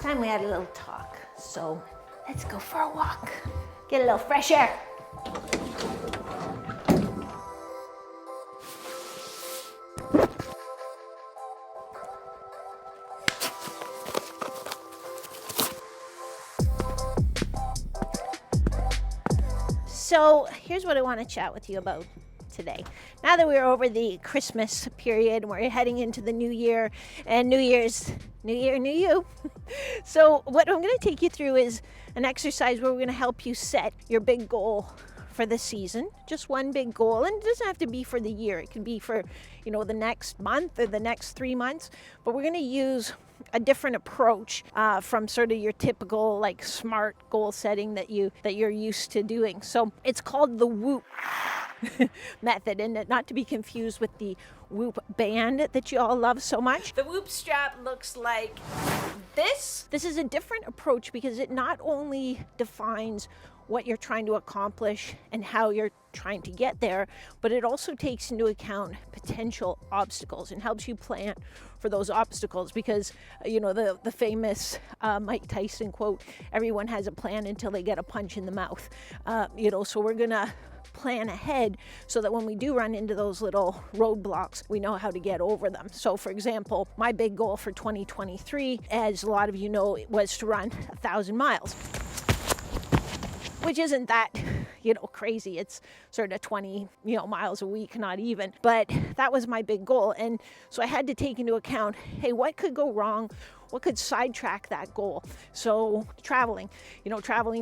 Time we had a little talk, so let's go for a walk. Get a little fresh air. So here's what I want to chat with you about today. Now that we're over the Christmas period, we're heading into the new year, and New Year's, new year, new you. So what I'm going to take you through is an exercise where we're going to help you set your big goal for the season. Just one big goal, and it doesn't have to be for the year. It can be for, the next month or the next 3 months, but we're going to use a different approach from sort of your typical like smart goal setting that you're used to doing. So it's called the W.O.O.P method, and not to be confused with the W.O.O.P band that you all love so much. The W.O.O.P strap looks like this. This is a different approach because it not only defines what you're trying to accomplish and how you're trying to get there, but it also takes into account potential obstacles and helps you plan for those obstacles because, the famous Mike Tyson quote, everyone has a plan until they get a punch in the mouth. So we're going to plan ahead so that when we do run into those little roadblocks, we know how to get over them. So for example, my big goal for 2023, as a lot of you know, was to run 1,000 miles. Which isn't that, crazy. It's sort of 20, miles a week, not even. But that was my big goal. And so I had to take into account, hey, what could go wrong? What could sidetrack that goal? So traveling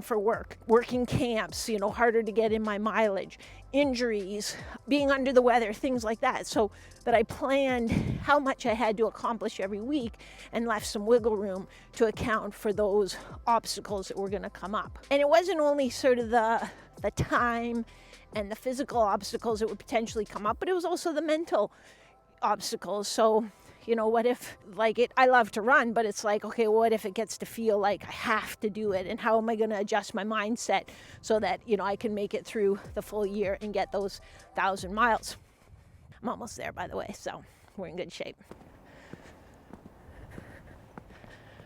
for work, working camps, harder to get in my mileage, injuries, being under the weather, things like that. So that I planned how much I had to accomplish every week and left some wiggle room to account for those obstacles that were going to come up. And it wasn't only sort of the time and the physical obstacles that would potentially come up, but it was also the mental obstacles. So what if, I love to run, but it's like, okay, what if it gets to feel like I have to do it? And how am I going to adjust my mindset so that, I can make it through the full year and get those 1,000 miles? I'm almost there, by the way, so we're in good shape.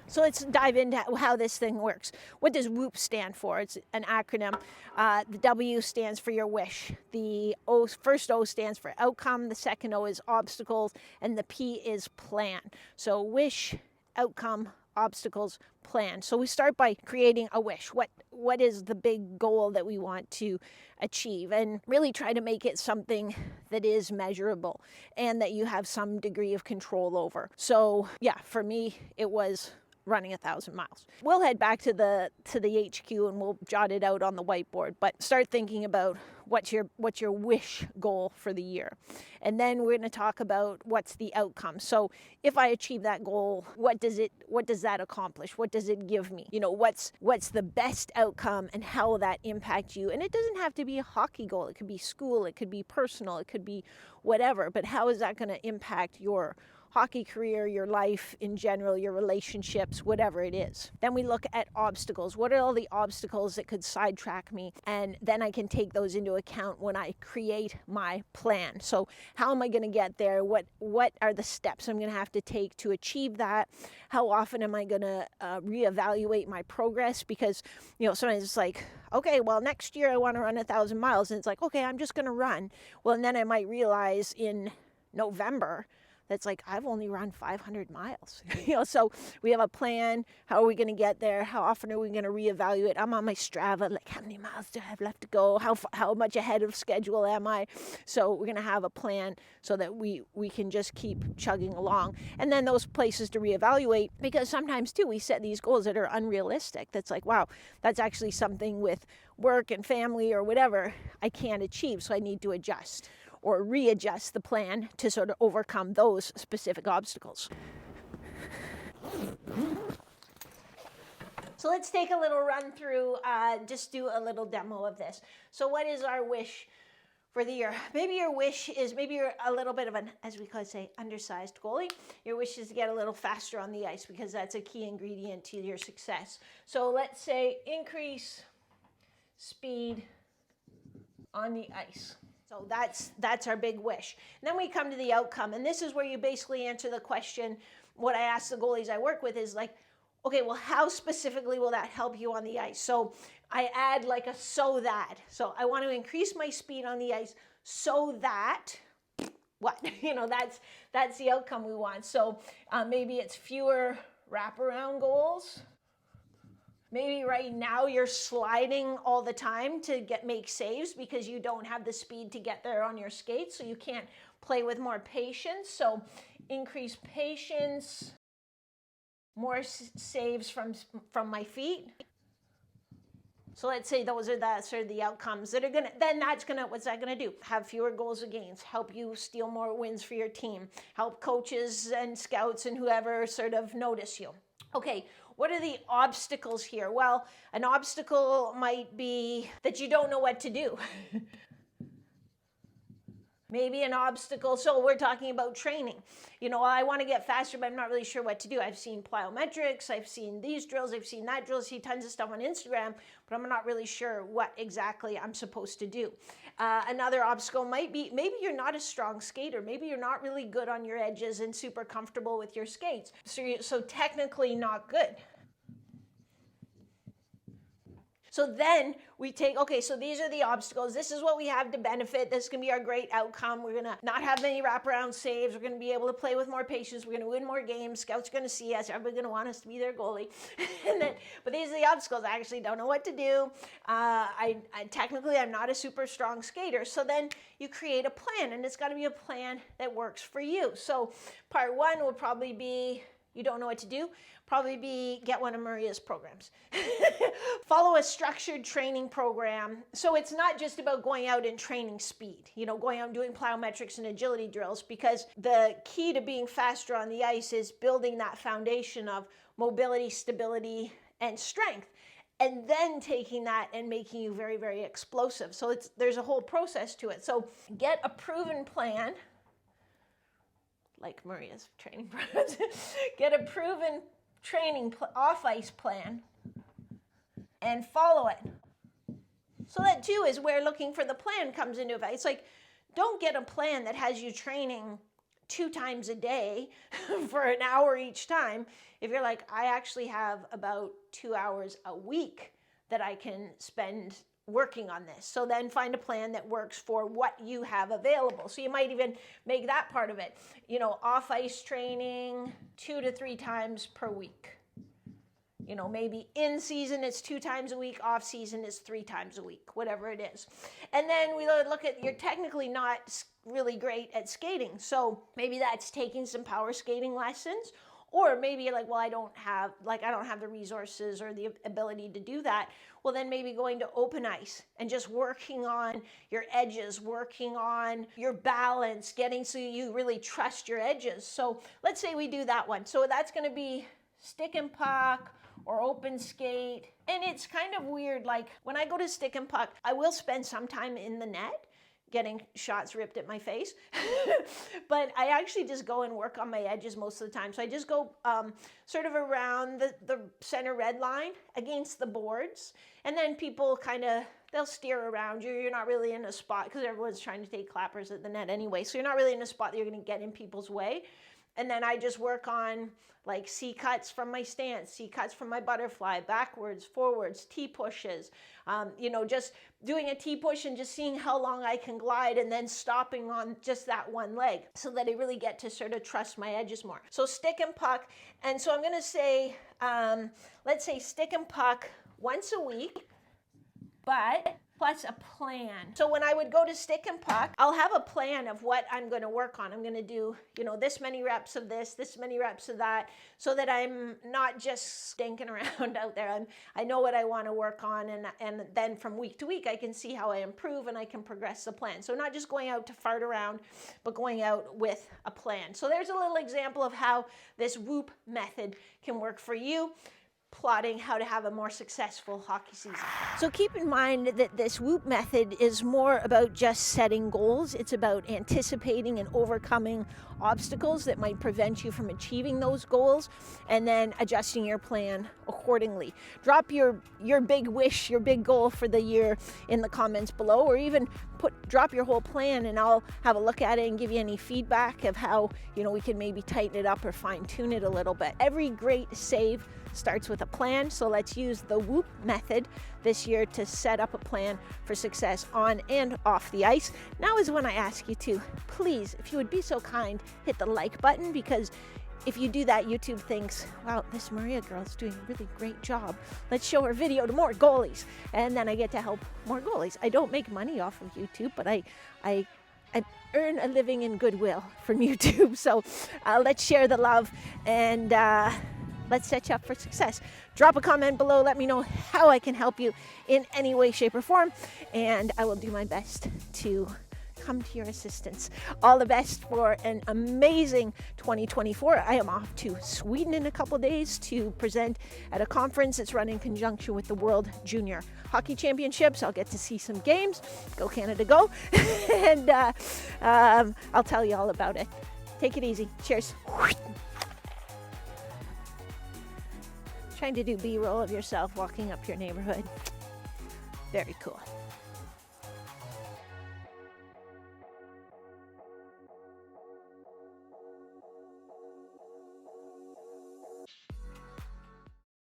So let's dive into how this thing works. What does W.O.O.P stand for? It's an acronym. The W stands for your wish. The first O stands for outcome. The second O is obstacles. And the P is plan. So wish, outcome, obstacles, plan. So we start by creating a wish. What is the big goal that we want to achieve? And really try to make it something that is measurable and that you have some degree of control over. So yeah, for me, it was running 1,000 miles. We'll head back to the HQ and we'll jot it out on the whiteboard, but start thinking about what's your wish goal for the year. And then we're going to talk about what's the outcome. So if I achieve that goal, what does that accomplish? What does it give me? What's the best outcome and how will that impact you? And it doesn't have to be a hockey goal. It could be school, it could be personal, it could be whatever, but how is that going to impact your hockey career, your life in general, your relationships, whatever it is. Then we look at obstacles. What are all the obstacles that could sidetrack me? And then I can take those into account when I create my plan. So how am I going to get there? What are the steps I'm going to have to take to achieve that? How often am I going to reevaluate my progress? Because, sometimes it's like, okay, well, next year I want to run 1,000 miles. And it's like, okay, I'm just going to run. Well, and then I might realize in November, that's like, I've only run 500 miles. So we have a plan. How are we going to get there? How often are we going to reevaluate? I'm on my Strava, like how many miles do I have left to go? How much ahead of schedule am I? So we're going to have a plan so that we can just keep chugging along. And then those places to reevaluate, because sometimes too, we set these goals that are unrealistic. That's like, wow, that's actually something with work and family or whatever I can't achieve. So I need to adjust or readjust the plan to sort of overcome those specific obstacles. So let's take a little run through, just do a little demo of this. So what is our wish for the year? Maybe your wish is, maybe you're a little bit of an, as we could say, undersized goalie. Your wish is to get a little faster on the ice because that's a key ingredient to your success. So let's say increase speed on the ice. So that's our big wish. And then we come to the outcome, and this is where you basically answer the question. What I ask the goalies I work with is like, Okay, well, how specifically will that help you on the ice? So I add like a so that. So I want to increase my speed on the ice so that what? That's the outcome we want. So maybe it's fewer wraparound goals. Maybe right now you're sliding all the time to make saves because you don't have the speed to get there on your skates, so you can't play with more patience. So increase patience, more saves from my feet. So let's say those are the outcomes that are what's that gonna do? Have fewer goals against, help you steal more wins for your team, help coaches and scouts and whoever sort of notice you. Okay, what are the obstacles here? Well, an obstacle might be that you don't know what to do. Maybe an obstacle, so we're talking about training. I want to get faster, but I'm not really sure what to do. I've seen plyometrics, I've seen these drills, I've seen that drill, I see tons of stuff on Instagram, but I'm not really sure what exactly I'm supposed to do. Another obstacle might be, maybe you're not a strong skater, maybe you're not really good on your edges and super comfortable with your skates, so technically not good. So then we take, okay, so these are the obstacles. This is what we have to benefit. This is going to be our great outcome. We're going to not have many wraparound saves. We're going to be able to play with more patience. We're going to win more games. Scouts are going to see us. Everybody's going to want us to be their goalie. But these are the obstacles. I actually don't know what to do. Technically, I'm not a super strong skater. So then you create a plan, and it's got to be a plan that works for you. So part one will probably be, you don't know what to do, probably be get one of Maria's programs. Follow a structured training program. So it's not just about going out and training speed, going out and doing plyometrics and agility drills, because the key to being faster on the ice is building that foundation of mobility, stability, and strength. And then taking that and making you very, very explosive. So there's a whole process to it. So get a proven plan, like Maria's training plan. Get a proven training off-ice plan and follow it. So that too is where looking for the plan comes into effect. It's like, don't get a plan that has you training 2 times a day for an hour each time. If you're like, I actually have about 2 hours a week that I can spend working on this. So then find a plan that works for what you have available. So you might even make that part of it. Off-ice training 2 to 3 times per week. Maybe in season it's 2 times a week, off season it's 3 times a week, whatever it is. And then we look at, you're technically not really great at skating. So maybe that's taking some power skating lessons. Or maybe you're like, well, I don't have the resources or the ability to do that. Well, then maybe going to open ice and just working on your edges, working on your balance, getting so you really trust your edges. So let's say we do that one. So that's going to be stick and puck or open skate. And it's kind of weird. Like when I go to stick and puck, I will spend some time in the net getting shots ripped at my face. But I actually just go and work on my edges most of the time. So I just go sort of around the center red line against the boards. And then people they'll steer around you. You're not really in a spot, because everyone's trying to take clappers at the net anyway. So you're not really in a spot that you're going to get in people's way. And then I just work on like C cuts from my stance, C cuts from my butterfly, backwards, forwards, T pushes, just doing a T push and just seeing how long I can glide and then stopping on just that one leg so that I really get to sort of trust my edges more. So stick and puck. And so I'm going to say, let's say stick and puck once a week, but plus a plan. So when I would go to stick and puck, I'll have a plan of what I'm going to work on. I'm going to do, this many reps of this many reps of that, so that I'm not just stinking around out there. I know what I want to work on, and then from week to week, I can see how I improve and I can progress the plan. So not just going out to fart around, but going out with a plan. So there's a little example of how this W.O.O.P method can work for you, plotting how to have a more successful hockey season. So keep in mind that this W.O.O.P method is more about just setting goals. It's about anticipating and overcoming obstacles that might prevent you from achieving those goals, and then adjusting your plan accordingly. accordingly. Drop your big wish, your big goal for the year in the comments below, or even drop your whole plan and I'll have a look at it and give you any feedback of how, we can maybe tighten it up or fine tune it a little bit. Every great save starts with a plan, so let's use the W.O.O.P method this year to set up a plan for success on and off the ice. Now is when I ask you to, please, if you would be so kind, hit the like button, because if you do that, YouTube thinks, wow, this Maria girl is doing a really great job. Let's show her video to more goalies. And then I get to help more goalies. I don't make money off of YouTube, but I earn a living in goodwill from YouTube. So let's share the love and let's set you up for success. Drop a comment below. Let me know how I can help you in any way, shape, or form. And I will do my best to come to your assistance. All the best for an amazing 2024. I am off to Sweden in a couple days to present at a conference that's run in conjunction with the World Junior Hockey Championships. I'll get to see some games. Go Canada, go. And I'll tell you all about it. Take it easy. Cheers. Trying to do B-roll of yourself walking up your neighborhood. Very cool.